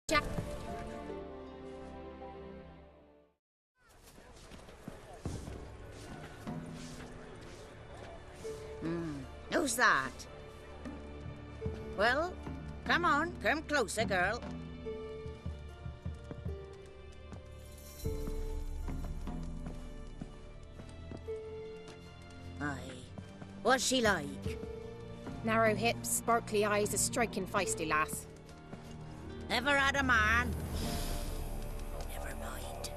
Jack. Who's that? Well, come on, come closer, girl. Aye. What's she like? Narrow hips, sparkly eyes, a striking feisty lass. Ever had a man? Never mind.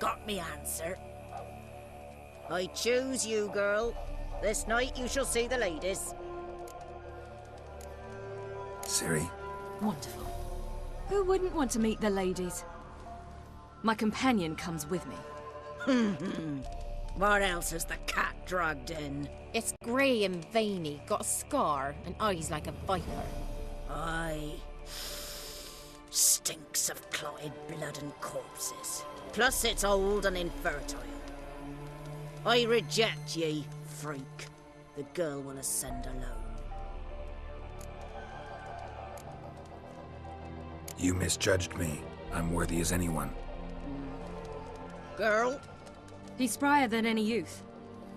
Got me answer. I choose you, girl. This night you shall see the ladies. Ciri? Wonderful. Who wouldn't want to meet the ladies? My companion comes with me. What else has the cat dragged in? It's grey and veiny, got a scar, and eyes like a viper. Aye. Stinks of clotted blood and corpses. Plus it's old and infertile. I reject ye, freak. The girl will ascend alone. You misjudged me. I'm worthy as anyone. Girl? He's sprier than any youth.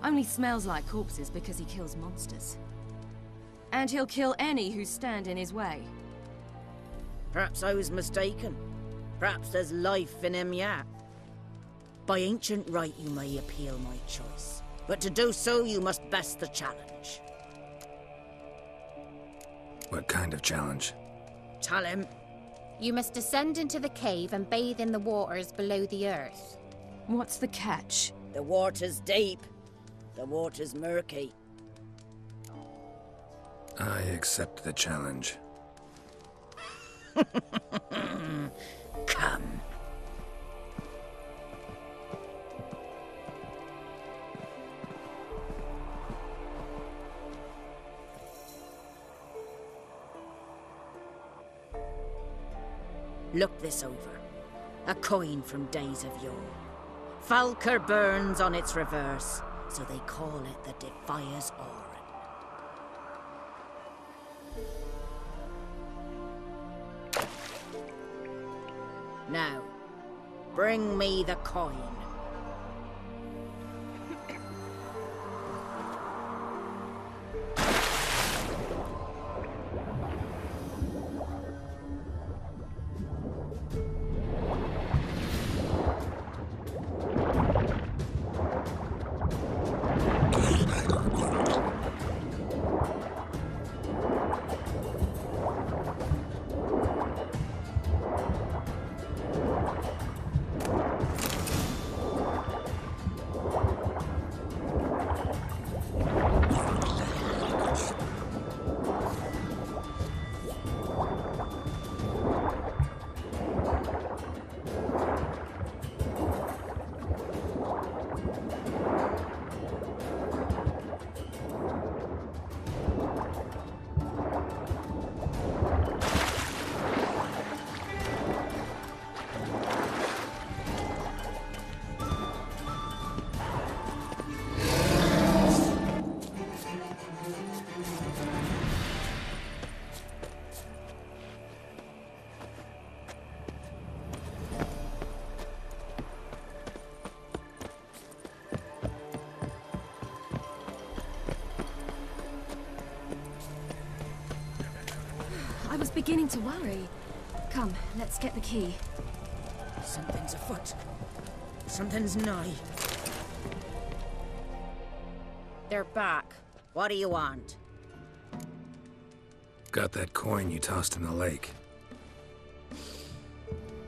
Only smells like corpses because he kills monsters. And he'll kill any who stand in his way. Perhaps I was mistaken. Perhaps there's life in him yet. By ancient right you may appeal my choice. But to do so you must best the challenge. What kind of challenge? Tell him. You must descend into the cave and bathe in the waters below the earth. What's the catch? The water's deep. The water's murky. I accept the challenge. Come. Look this over. A coin from days of yore. Falker burns on its reverse, so they call it the Defier's Oran. Now, bring me the coin. I was beginning to worry. Come, let's get the key. Something's afoot. Something's nigh. They're back. What do you want? Got that coin you tossed in the lake.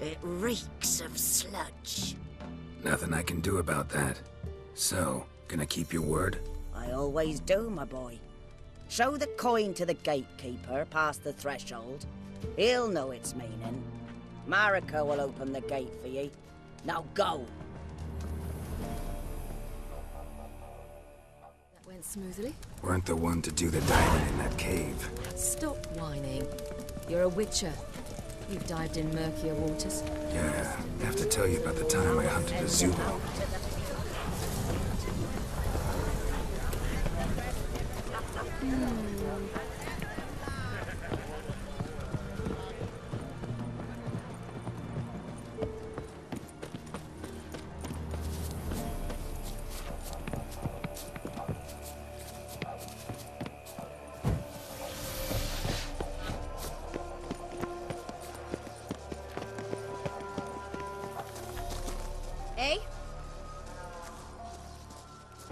It reeks of sludge. Nothing I can do about that. So, gonna keep your word? I always do, my boy. Show the coin to the gatekeeper past the threshold. He'll know its meaning. Marika will open the gate for ye. Now go! That went smoothly. Weren't the one to do the diving in that cave. Stop whining. You're a witcher. You've dived in murkier waters. Yeah, I have to tell you about the time I hunted a Zulu. eh?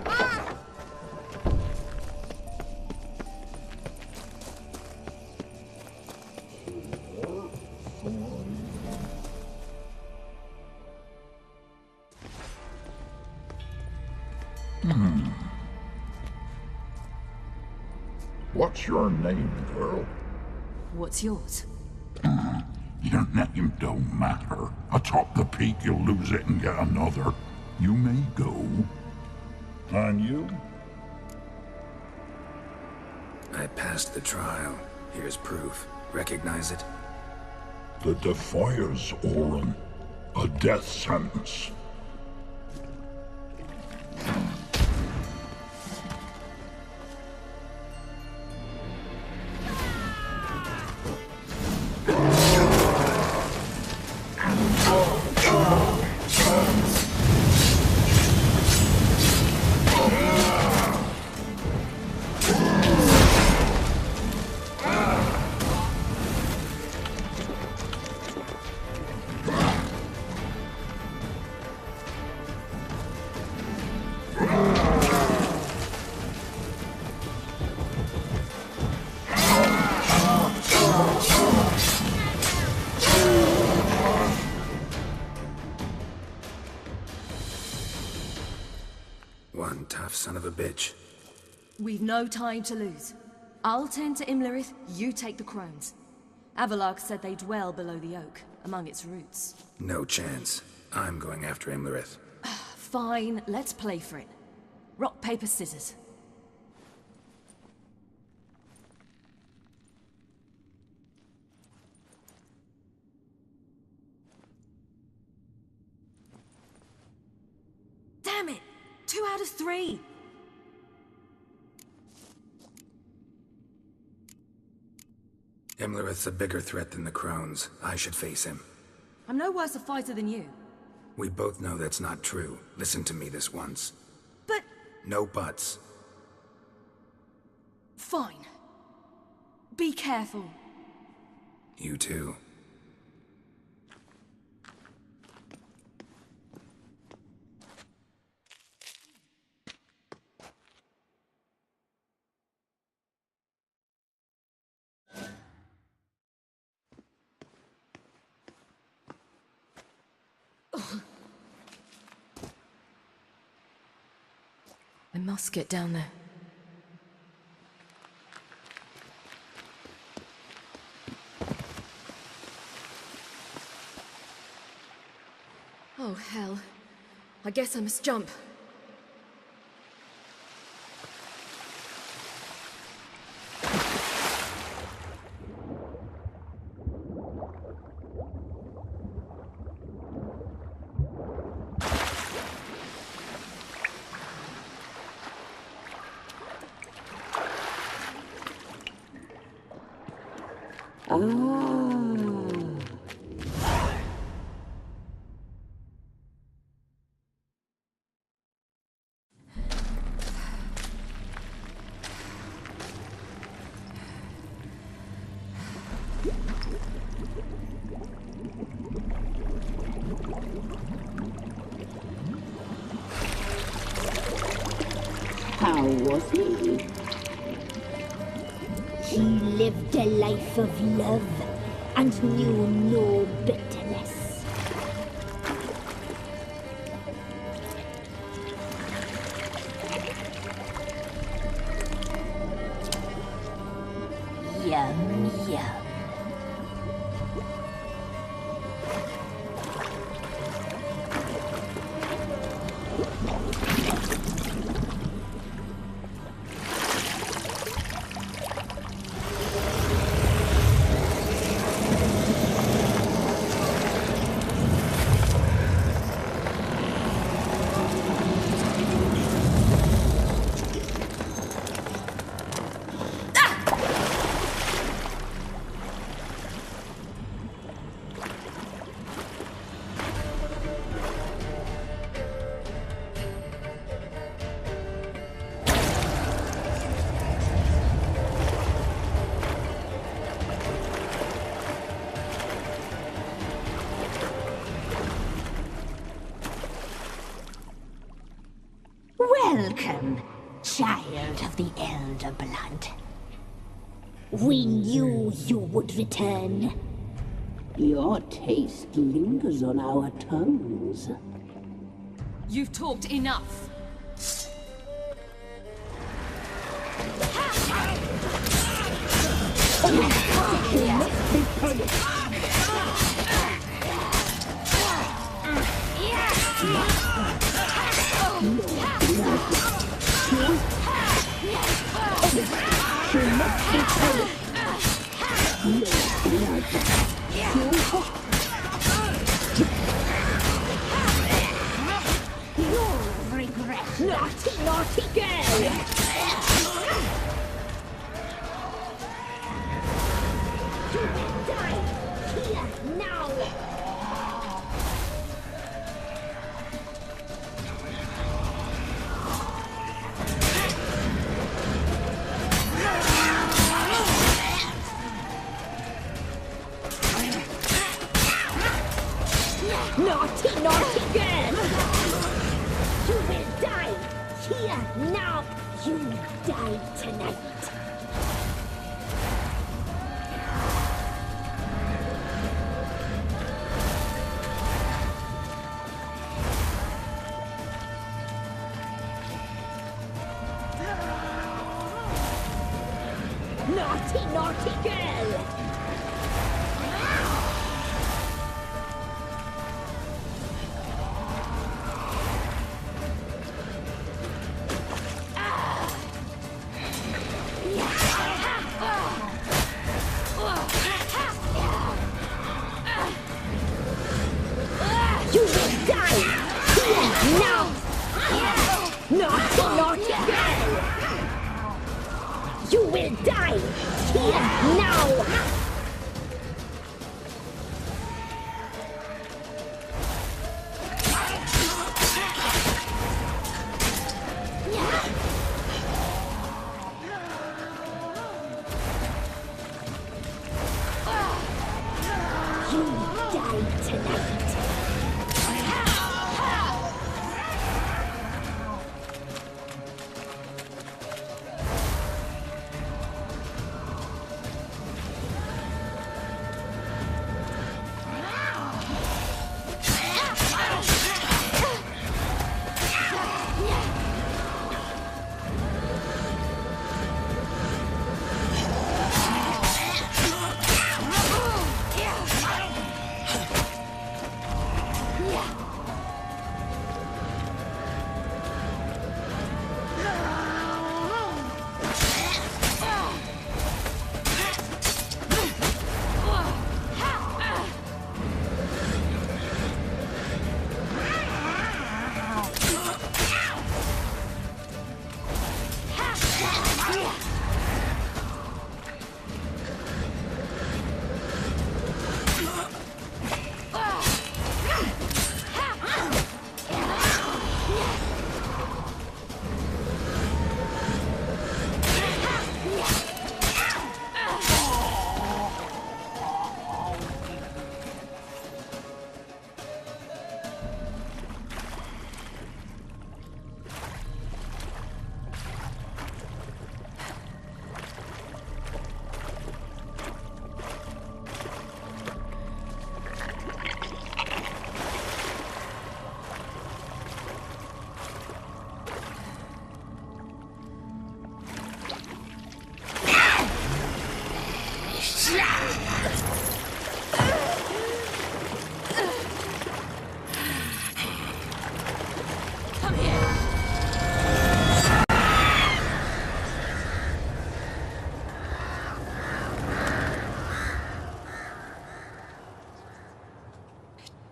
Ah! What's your name, girl? What's yours? Your name don't matter. Atop the peak, you'll lose it and get another. You may go. And you? I passed the trial. Here's proof. Recognize it? The Defier's Orin. A death sentence. One tough son of a bitch. We've no time to lose. I'll tend to Imlerith, you take the crones. Avalok said they dwell below the oak, among its roots. No chance. I'm going after Imlerith. Fine, let's play for it. Rock, paper, scissors. Damn it! 2 out of 3! Imlerith's a bigger threat than the crones. I should face him. I'm no worse a fighter than you. We both know that's not true. Listen to me this once. But... No buts. fine. Be careful. You too. I must get down there. Oh, hell. I guess I must jump. How was he? He lived a life of love and knew no bitterness. Yum, yum. Welcome, child of the Elder Blood. We knew you would return. Your taste lingers on our tongues. You've talked enough. You'll regret. Naughty, naughty girl! You will die here, now! Naughty, naughty girl! You will die here, now! You die tonight! Naughty, naughty girl! You will die here now! Naughty, naughty girl! You will die here now! You die tonight!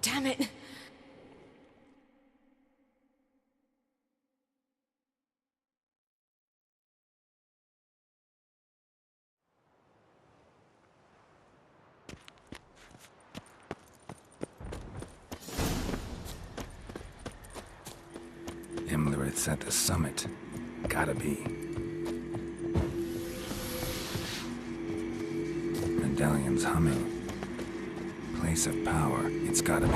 Damn it! It's at the summit. Gotta be. Medallion's humming. Place of power. It's gotta be.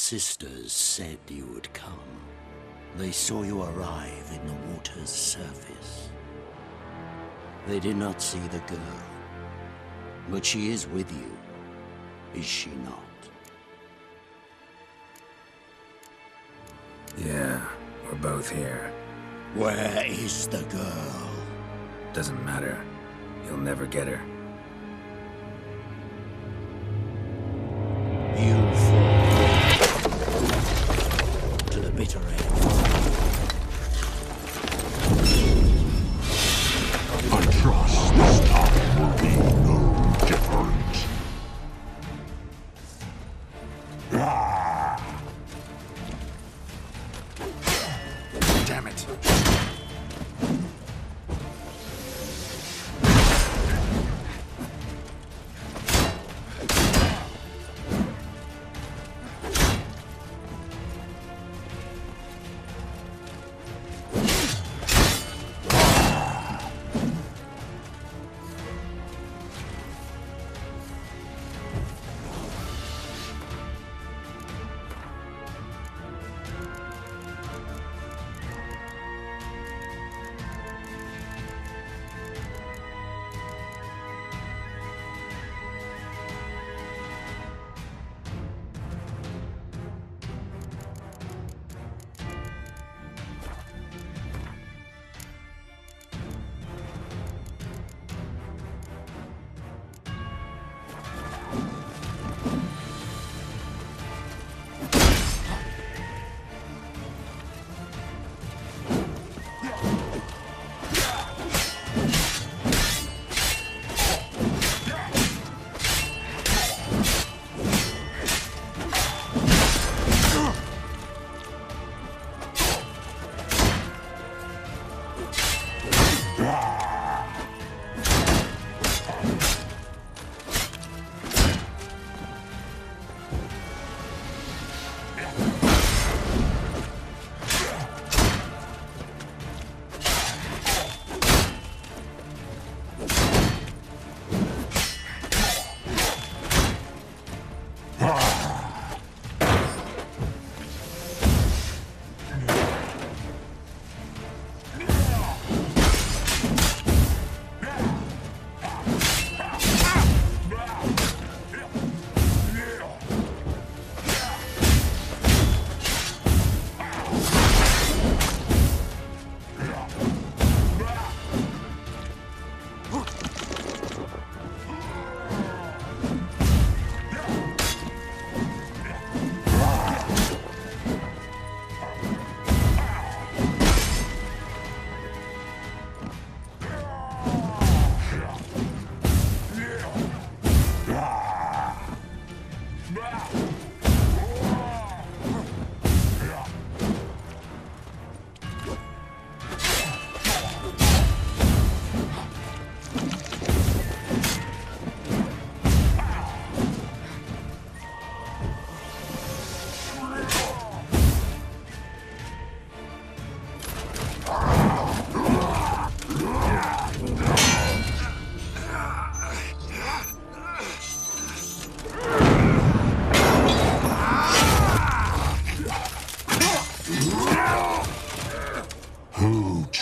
sisters said you would come. They saw you arrive in the water's surface. They did not see the girl. But she is with you, is she not? Yeah, we're both here. Where is the girl? Doesn't matter. You'll never get her. You fall to the bitter end. I trust this time will be no different. Damn it!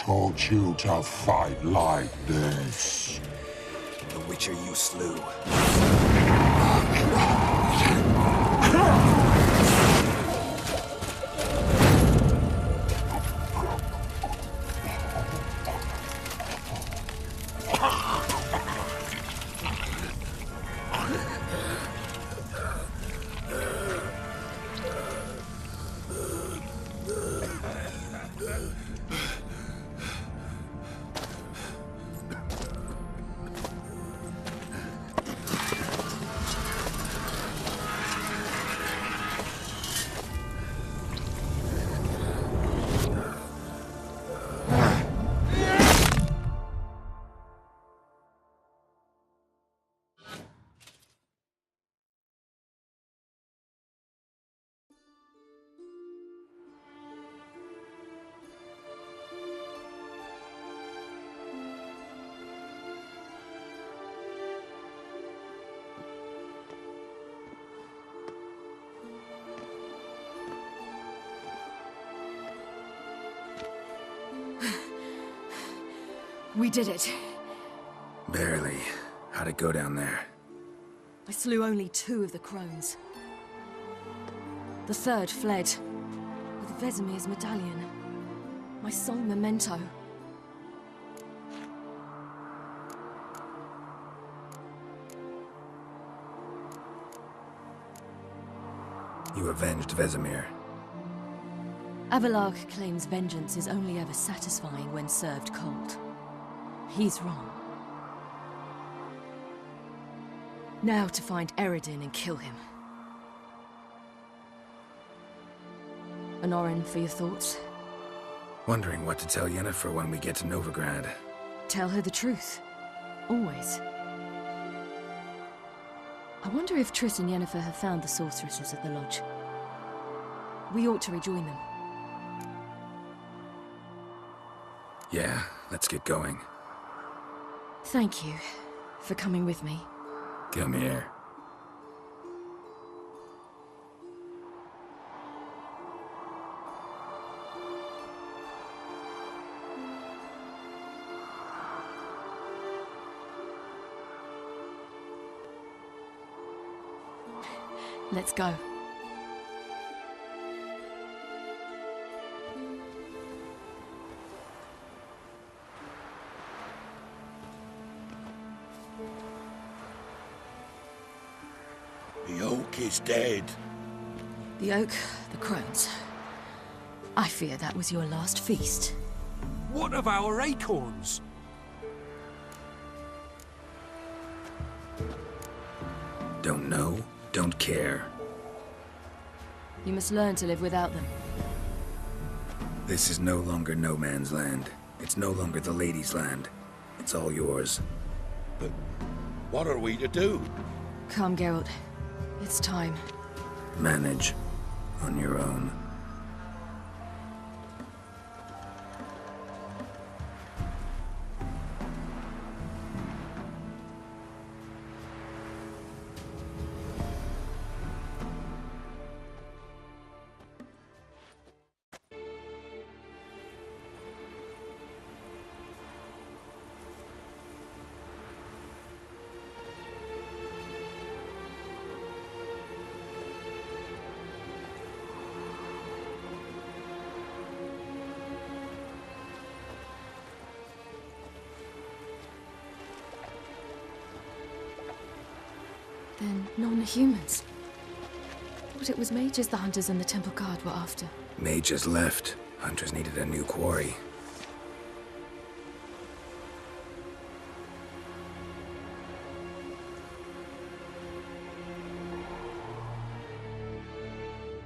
taught you to fight like this? The Witcher you slew. We did it. Barely. How'd it go down there? I slew only 2 of the crones. The third fled with Vesemir's medallion. My sole memento. You avenged Vesemir. Avalark claims vengeance is only ever satisfying when served cold. He's wrong. Now to find Eredin and kill him. Honorin, for your thoughts? Wondering what to tell Yennefer when we get to Novigrad. Tell her the truth. Always. I wonder if Triss and Yennefer have found the sorceresses at the lodge. We ought to rejoin them. Yeah, let's get going. Thank you for coming with me. Come here. Let's go. The oak is dead. The oak, the crones. I fear that was your last feast. What of our acorns? Don't know, don't care. You must learn to live without them. This is no longer no man's land. It's no longer the lady's land. It's all yours. But what are we to do? Come, Geralt. It's time. Manage on your own. Then non-humans. Thought it was mages the hunters and the temple guard were after. Mages left. Hunters needed a new quarry.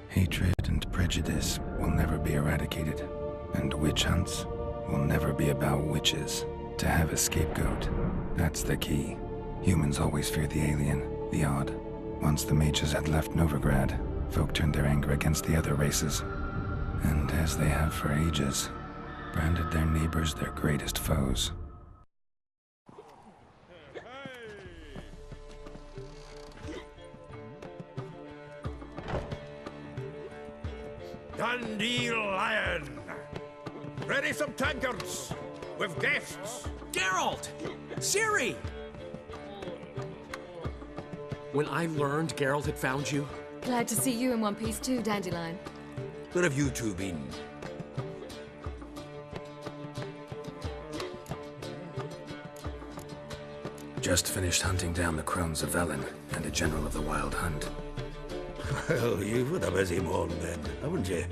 Hatred and prejudice will never be eradicated, and witch hunts will never be about witches. To have a scapegoat, that's the key. Humans always fear the alien, the odd. Once the mages had left Novigrad, folk turned their anger against the other races, and as they have for ages, branded their neighbors their greatest foes. Dandelion! Ready some tankards! With guests! Geralt! Ciri! When I learned Geralt had found you, Glad to see you in one piece too, Dandelion. Where have you two been? Just finished hunting down the crones of Velen and a general of the Wild Hunt. Well, you've had a busy morning then, haven't you?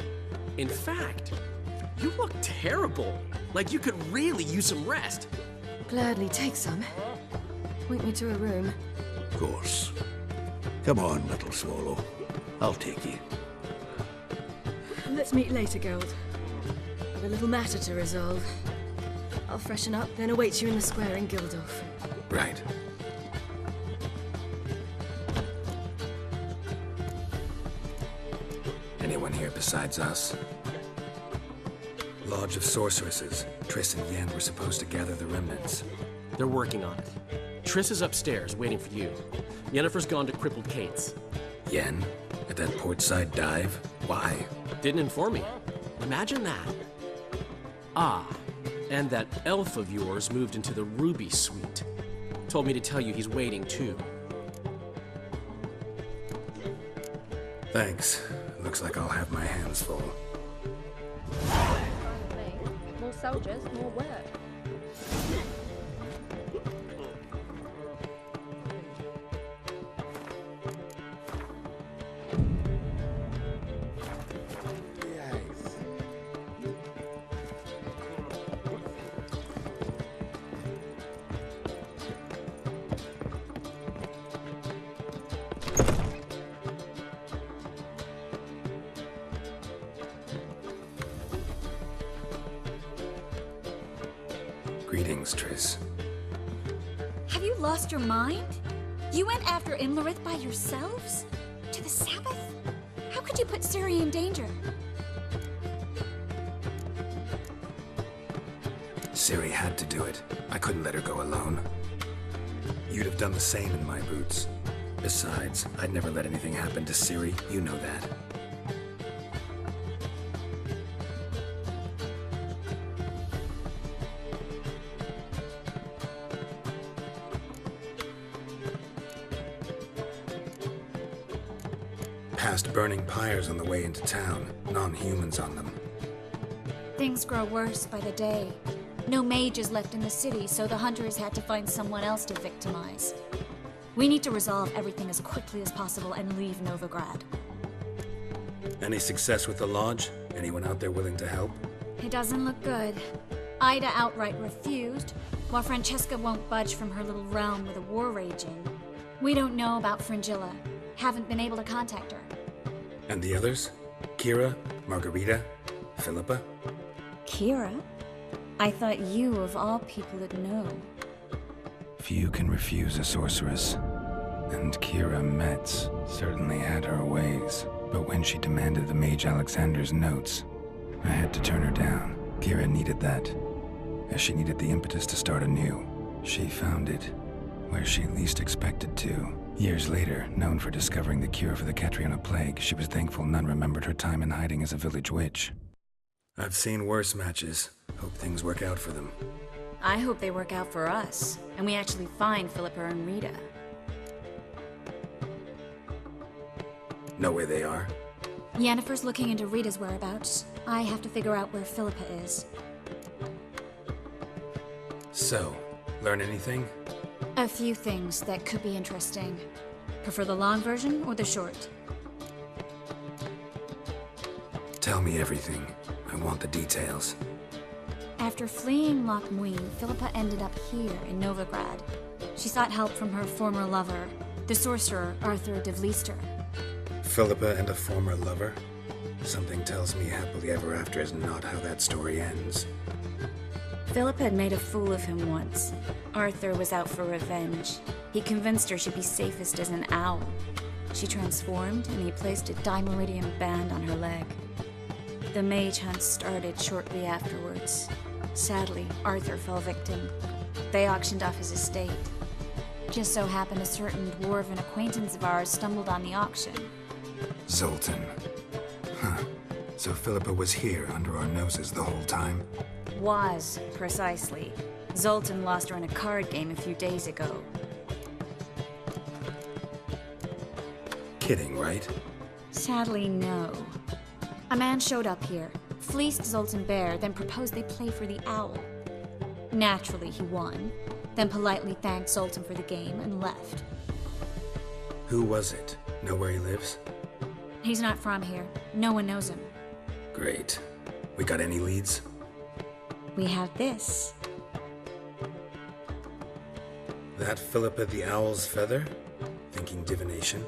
in fact, you look terrible. Like you could really use some rest. Gladly take some. Point me to a room. Of course. Come on, little swallow. I'll take you. Let's meet later, Geralt. I've a little matter to resolve. I'll freshen up, then await you in the square in Gildorf. Right. Anyone here besides us? Lodge of Sorceresses. Triss and Yen were supposed to gather the remnants. They're working on it. Triss is upstairs, waiting for you. Yennefer's gone to Crippled Kate's. Yen? At that portside dive? Why? Didn't inform me. Imagine that. Ah, And that elf of yours moved into the Ruby Suite. Told me to tell you he's waiting, too. Thanks. Looks like I'll have my hands full. More soldiers, more work. Greetings, Triss. Have you lost your mind? You went after Imlerith by yourselves? To the Sabbath? How could you put Ciri in danger? Ciri had to do it. I couldn't let her go alone. You'd have done the same in my boots. Besides, I'd never let anything happen to Ciri. You know that. Past burning pyres on the way into town. Non-humans on them. Things grow worse by the day. No mages left in the city, so the hunters had to find someone else to victimize. We need to resolve everything as quickly as possible and leave Novigrad. Any success with the lodge? Anyone out there willing to help? It doesn't look good. Ida outright refused, while Francesca won't budge from her little realm with a war raging. We don't know about Fringilla. Haven't been able to contact her. And the others? Kira? Margarita? Philippa? Kira? I thought you, of all people, would know. Few can refuse a sorceress. And Kira Metz certainly had her ways. But when she demanded the Mage Alexander's notes, I had to turn her down. Kira needed that, as she needed the impetus to start anew. She found it where she least expected to. Years later, known for discovering the cure for the Catriona plague, she was thankful none remembered her time in hiding as a village witch. I've seen worse matches. Hope things work out for them. I hope they work out for us, and we actually find Philippa and Rita. Know where they are? Yennefer's looking into Rita's whereabouts. I have to figure out where Philippa is. So, learn anything? A few things that could be interesting. Prefer the long version or the short? Tell me everything. I want the details. After fleeing Loch Muin, Philippa ended up here in Novigrad. She sought help from her former lover, the sorcerer Arthur de Vlister. Philippa and a former lover? Something tells me happily ever after is not how that story ends. Philippa had made a fool of him once. Arthur was out for revenge. He convinced her she'd be safest as an owl. She transformed, and he placed a Dimeridian band on her leg. The mage hunt started shortly afterwards. Sadly, Arthur fell victim. They auctioned off his estate. Just so happened a certain dwarven acquaintance of ours stumbled on the auction. Zoltan. Huh. So Philippa was here under our noses the whole time? Was, precisely. Zoltan lost her in a card game a few days ago. Kidding, right? Sadly, no. A man showed up here, fleeced Zoltan bare, then proposed they play for the owl. Naturally, he won, then politely thanked Zoltan for the game and left. Who was it? Know where he lives? He's not from here. No one knows him. Great. We got any leads? We have this. That Philippa the Owl's feather? Thinking divination?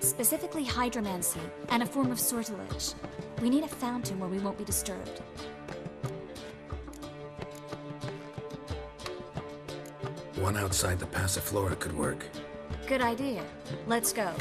Specifically hydromancy, and a form of sortilege. We need a fountain where we won't be disturbed. One outside the Passiflora could work. Good idea. Let's go.